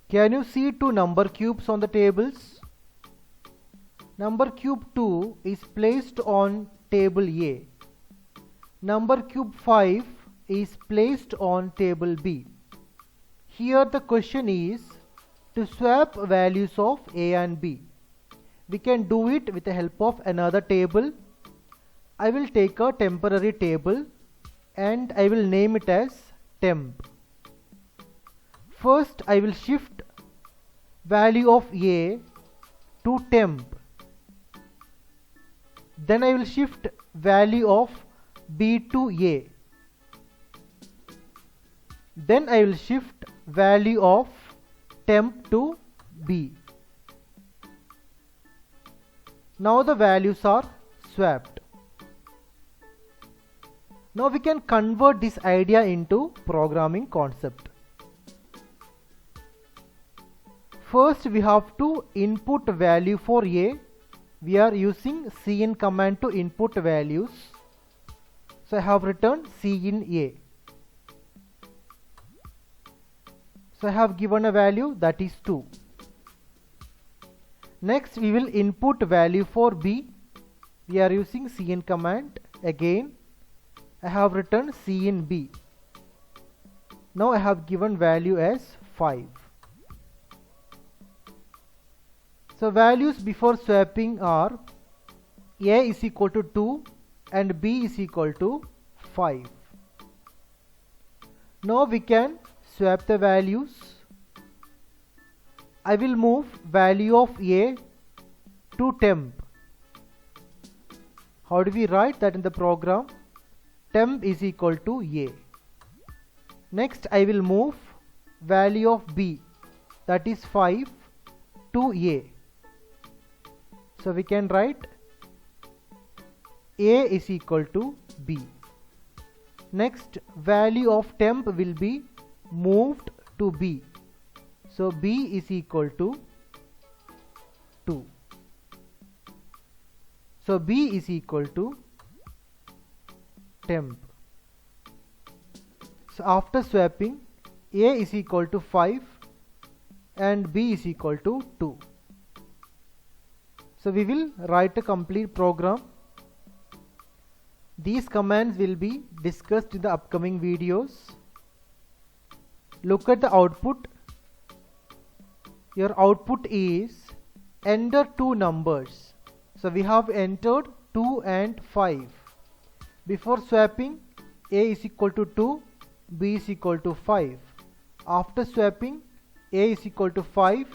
Can you see two number cubes on the tables? Number cube 2 is placed on table A. Number cube 5 is placed on table B. Here the question is to swap values of A and B. We can do it with the help of another table. I will take a temporary table and I will name it as temp. First I will shift value of A to temp. Then I will shift value of B to A. Then I will shift value of temp to B. Now the values are swapped. Now we can convert this idea into programming concept. First we have to input value for A. We are using cin command to input values. So I have returned cin A. So I have given a value that is 2. Next we will input value for B. We are using cin command. Again I have written cin B. Now I have given value as 5. So values before swapping are A is equal to 2 and B is equal to 5. Now we can swap the values. I will move value of A to temp. How do we write that in the program? Temp is equal to A. Next I will move value of B, that is 5, to A. So we can write A is equal to B. Next value of temp will be moved to B. So B is equal to 2. So B is equal to temp. So after swapping, A is equal to 5 and B is equal to 2. So we will write a complete program. These commands will be discussed in the upcoming videos. Look at the output. Your output is enter two numbers. So we have entered 2 and 5. Before swapping, A is equal to 2, B is equal to 5. After swapping, A is equal to 5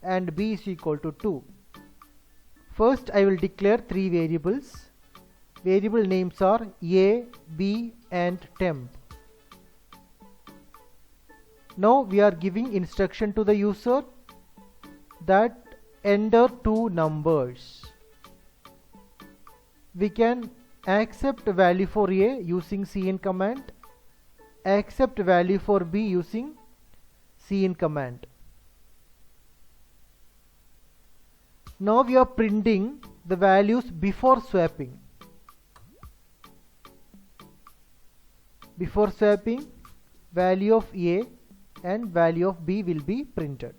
and B is equal to 2. First I will declare three variables. Variable names are A, B and temp. Now we are giving instruction to the user that enter two numbers. We can accept value for A using cin command, accept value for B using cin command. Now we are printing the values before swapping. Before swapping, value of A and value of B will be printed.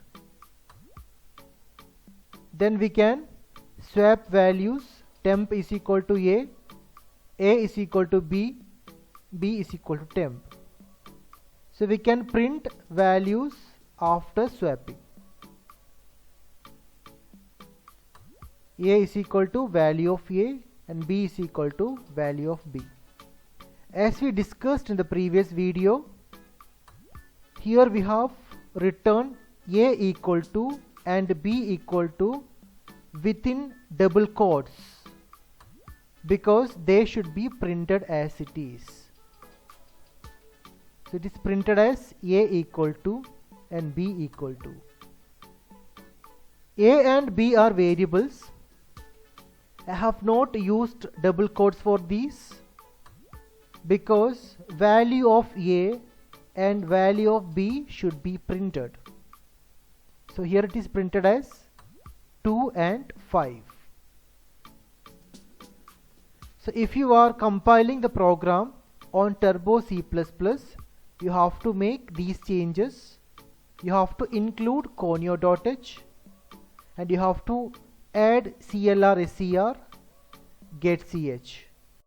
Then we can swap values. Temp is equal to A is equal to B, B is equal to temp. So we can print values after swapping. A is equal to value of A and B is equal to value of B. As we discussed in the previous video, here we have written A equal to and B equal to within double quotes because they should be printed as it is. So it is printed as A equal to and B equal to. A and B are variables. I have not used double quotes for these because value of A and value of B should be printed. So here it is printed as 2 and 5. So if you are compiling the program on Turbo C++, you have to make these changes. you have to include conio.h and you have to add CLR SCR get ch.